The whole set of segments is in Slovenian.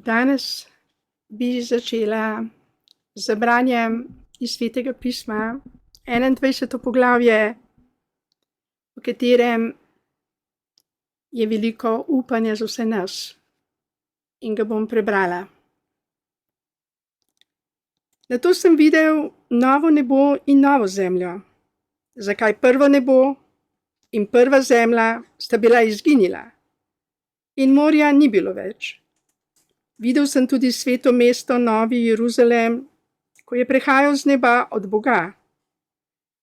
Danes bi začela z branjem iz Svetega pisma, 21. poglavje, v katerem je veliko upanja za vse nas. In ga bom prebrala. Nato sem videl novo nebo in novo zemljo. Zakaj prvo nebo in prva zemlja sta bila izginila in morja ni bilo več. Videl sem tudi sveto mesto, Novi Jeruzalem, ko je prehajal z neba od Boga,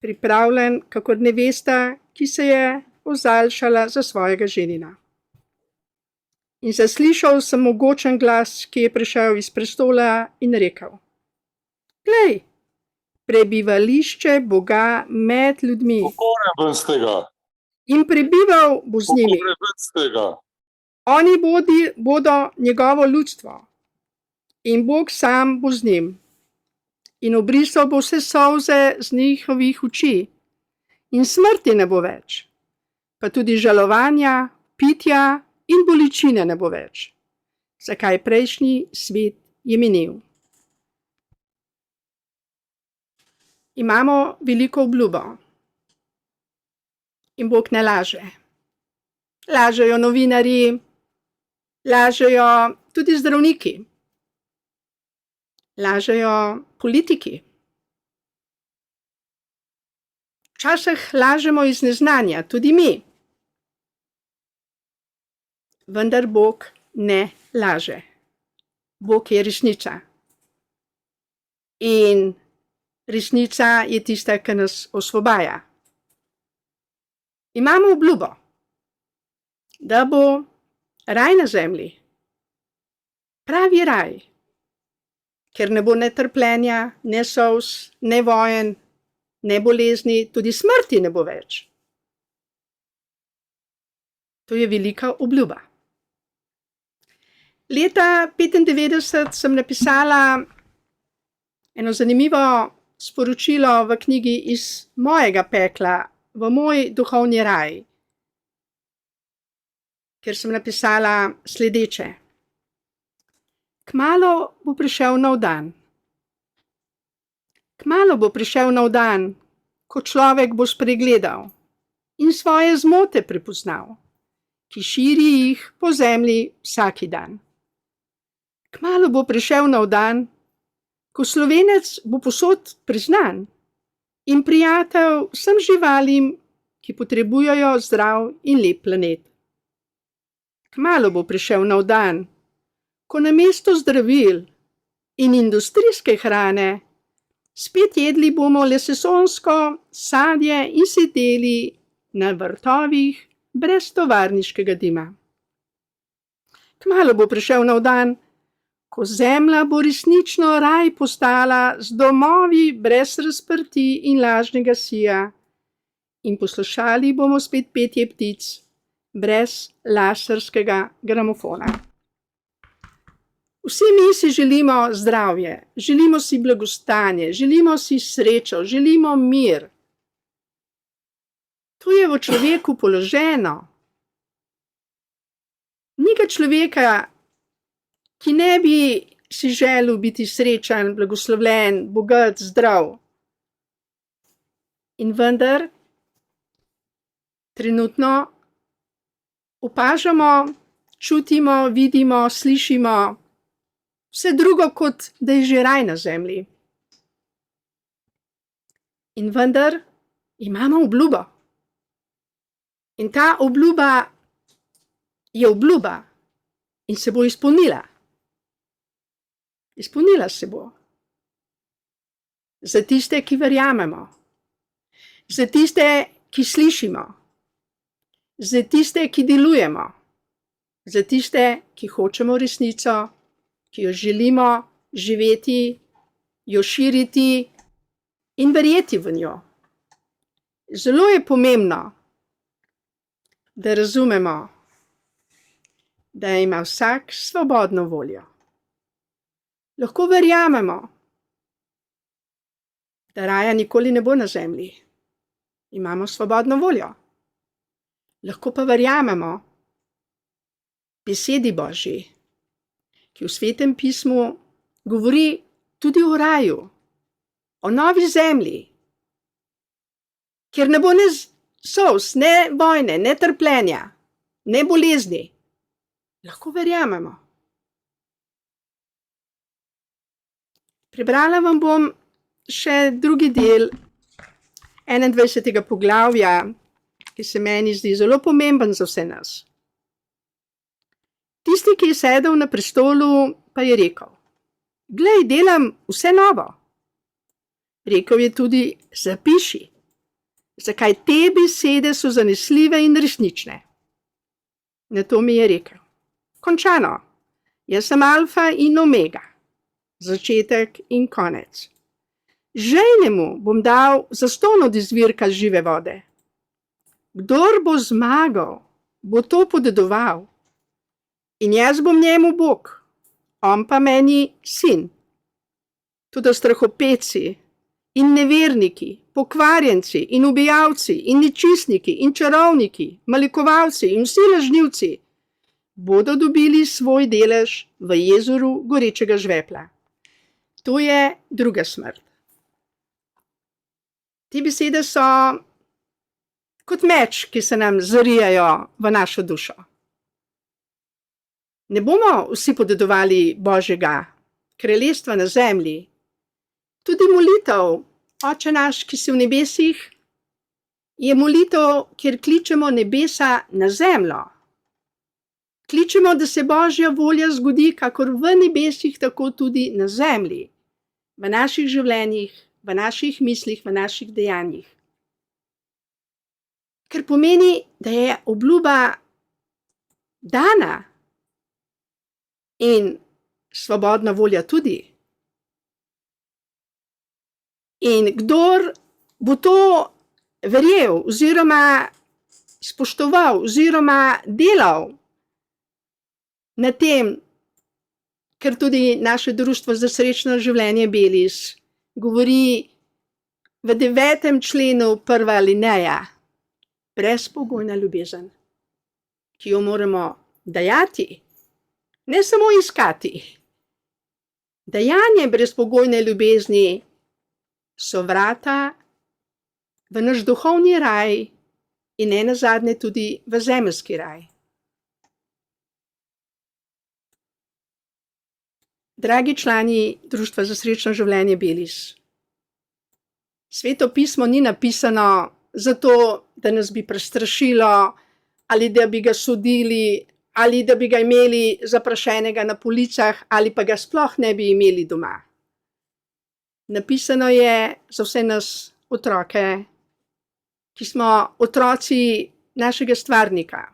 pripravljen kakor nevesta, ki se je ozaljšala za svojega ženina. In zaslišal sem mogočen glas, ki je prišel iz prestola in rekel: Glej, prebivališče Boga med ljudmi. Kako raven z tega? In prebival bo z njimi. Kako raven z tega? Oni bodo njegovo ljudstvo in Bog sam bo z njim. In obrisal bo vse solze z njihovih oči in smrti ne bo več, pa tudi žalovanja, pitja in bolečine ne bo več. Zakaj prejšnji svet je minil. Imamo veliko obljubo in Bog ne laže. Lažejo novinarji, lažejo tudi zdravniki, lažejo politiki. Včasih lažemo iz neznanja, tudi mi. Vendar Bog ne laže. Bog je resnica. In resnica je tista, ki nas osvobaja. Imamo obljubo, da bo raj na zemlji, pravi raj, ker ne bo ne trpljenja, ne solz, ne vojen, ne bolezni, tudi smrti ne bo več. To je velika obljuba. Leta 1995 sem napisala eno zanimivo sporočilo v knjigi Iz mojega pekla v moj duhovni raj, ker sem napisala sledeče. Kmalu bo prišel nov dan. Kmalu bo prišel nov dan, ko človek bo spregledal in svoje zmote prepoznal, ki širi jih po zemlji vsaki dan. Kmalu bo prišel nov dan, ko Slovenec bo povsod priznan in prijatelj vsem živalim, ki potrebujejo zdrav in lep planet. Kmalu bo prišel nov dan, ko namesto zdravil in industrijske hrane spet jedli bomo le sezonsko sadje in sedeli na vrtovih brez tovarniškega dima. Kmalu bo prišel nov dan, ko zemlja bo resnično raj postala z domovi brez razprtij in lažnega sija in poslušali bomo spet petje ptic brez laserskega gramofona. Vsi mi si želimo zdravje, želimo si blagostanje, želimo si srečo, želimo mir. To je v človeku položeno. Ni ga človeka, ki ne bi si želel biti srečen, blagoslovljen, bogat, zdrav. In vendar trenutno opažamo, čutimo, vidimo, slišimo vse drugo, kot da je že raj na zemlji. In vendar imamo obljubo. In ta obljuba je obljuba in se bo izpolnila. Izpolnila se bo. Za tiste, ki verjamemo. Za tiste, ki slišimo. Za tiste, ki delujemo. Za tiste, ki hočemo resnico, ki jo želimo živeti, jo širiti in verjeti v njo. Zelo je pomembno, da razumemo, da ima vsak svobodno voljo. Lahko verjamemo, da raja nikoli ne bo na zemlji. Imamo svobodno voljo. Lahko pa verjamemo besedi Božji, ki v Svetem pismu govori tudi o raju, o novi zemlji, kjer ne bo ne solz, ne vojne, ne trpljenja, ne bolezni. Lahko verjamemo. Prebrala vam bom še drugi del 21. poglavja, ki se meni zdi zelo pomemben za vse nas. Tisti, ki je sedel na prestolu, pa je rekel: Glej, delam vse novo. Rekel je tudi: Zapiši, zakaj te besede so zanesljive in resnične. Na to mi je rekel: Končano, jaz sem alfa in omega, začetek in konec. Žejnemu bom dal zastonj od izvirka žive vode. Kdor bo zmagal, bo to podedoval. In jaz bom njemu Bog, on pa meni sin. Tudi strahopetci in neverniki, pokvarjenci in ubijalci in nečistniki in čarovniki, malikovalci in vsi lažnivci bodo dobili svoj delež v jezeru gorečega žvepla. To je druga smrt. Te besede so kot meč, ki se nam zarijajo v našo dušo. Ne bomo vsi podedovali Božjega kraljestva na zemlji. Tudi molitev Oče naš, ki si v nebesih, je molitev, kjer kličemo nebesa na zemljo. Kličemo, da se Božja volja zgodi, kakor v nebesih, tako tudi na zemlji, v naših življenjih, v naših mislih, v naših dejanjih. Ker pomeni, da je obljuba dana in svobodna volja tudi. In kdor bo to verjel oziroma spoštoval oziroma delal na tem, ker tudi naše društvo za srečno življenje Belis govori v 9. členu 1. alineja, brezpogojna ljubezen, ki jo moramo dajati, ne samo iskati. Dajanje brezpogojne ljubezni so vrata v naš duhovni raj in ne nazadnje tudi v zemeljski raj. Dragi člani Društva za srečno življenje Belis, Sveto pismo ni napisano zato, da nas bi prestrašilo ali da bi ga sodili ali da bi ga imeli zaprašenega na policah ali pa ga sploh ne bi imeli doma. Napisano je za vse nas otroke, ki smo otroci našega stvarnika,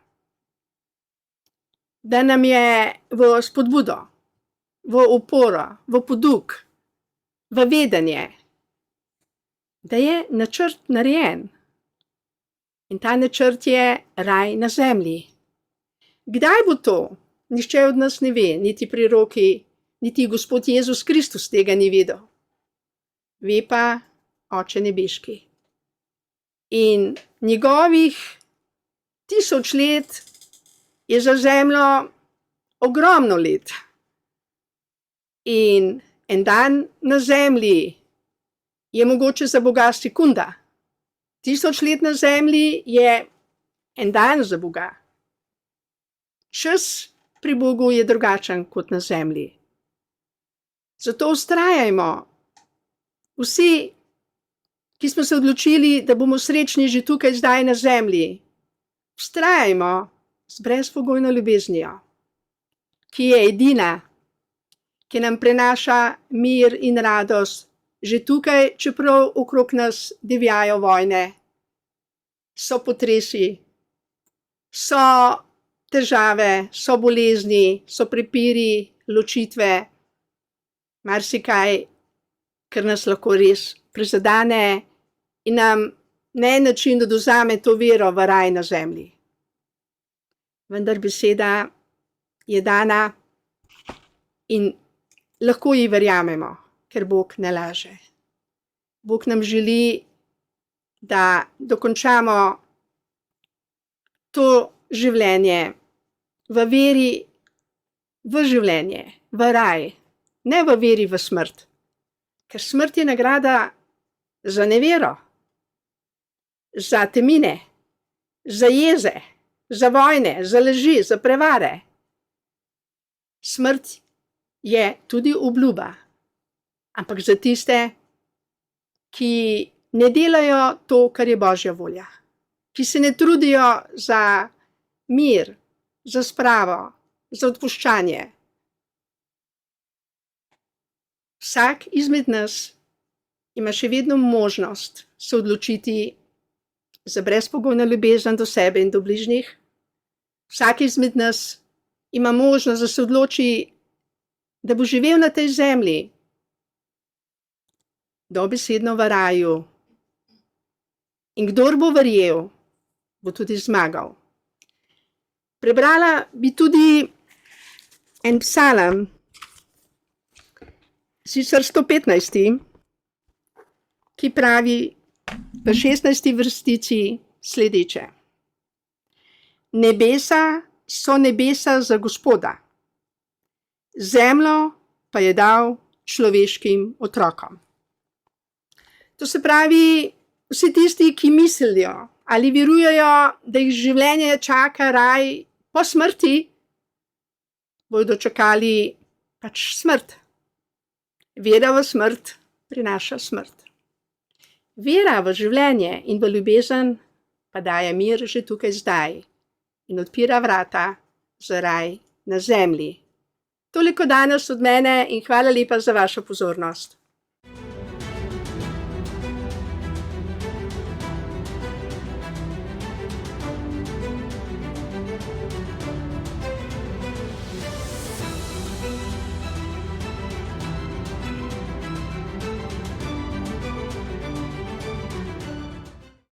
da nam je v spodbudo, v oporo, v poduk, v vedenje, da je načrt narejen. In ta načrt je raj na zemlji. Kdaj bo to? Nihče od nas ne ve, niti preroki, niti Gospod Jezus Kristus tega ni vedel. Ve pa Oče nebeški. In njegovih 1000 let je za zemljo ogromno let. In en dan na zemlji je mogoče za Boga sekunda. 1000 let na zemlji je en dan za Boga. Čas pri Bogu je drugačen kot na zemlji. Zato vztrajajmo. Vsi, ki smo se odločili, da bomo srečni že tukaj zdaj na zemlji, vztrajajmo z brezpogojno ljubeznijo, ki je edina, ki nam prenaša mir in radost, že tukaj, čeprav okrog nas divjajo vojne, so potresi, so težave, so bolezni, so prepiri, ločitve, marsikaj, ker nas lahko res prizadene in nam na en način odvzame to vero v raj na zemlji. Vendar beseda je dana in lahko ji verjamemo, ker Bog ne laže. Bog nam želi, da dokončamo to življenje v veri, v življenje, v raj, ne v veri v smrt. Ker smrt je nagrada za nevero, za temine, za jeze, za vojne, za laži, za prevare. Smrt je tudi obljuba, ampak za tiste, ki ne delajo to, kar je Božja volja, ki se ne trudijo za mir, za spravo, za odpuščanje. Vsak izmed nas ima še vedno možnost se odločiti za brezpogojno ljubezen do sebe in do bližnjih. Vsak izmed nas ima možnost, da se odloči, da bo živel na tej zemlji dobesedno v raju. In kdor bo verjel, bo tudi zmagal. Prebrala bi tudi en psalm, sicer 115, ki pravi v 16. vrstici sledeče. Nebesa so nebesa za Gospoda, zemljo pa je dal človeškim otrokom. To se pravi, vsi tisti, ki mislijo ali verujejo, da jih življenje čaka raj po smrti, bodo dočakali pač smrt. Vera v smrt prinaša smrt. Vera v življenje in v ljubezen pa daje mir že tukaj zdaj in odpira vrata za raj na zemlji. Toliko danes od mene in hvala lepa za vašo pozornost.